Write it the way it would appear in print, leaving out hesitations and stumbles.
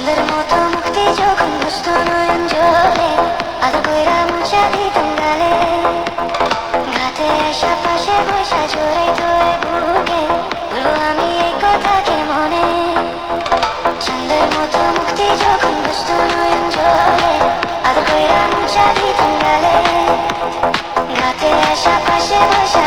ছন্দের মতো মুক্তি যখন বুঝতো নয়ন জলে আদর কইরা মুছা দিতাম গালে ঘাটে আসা পাশে বৈশা জোরে তোরে বুকে বলবো আমি এই কথাকে মনে ছন্দের মতো মুক্তি যখন বুঝতো নয়ন জলে আদর কইরা মুছা দিতাম গালে ঘাটে আসা পাশে বৈশা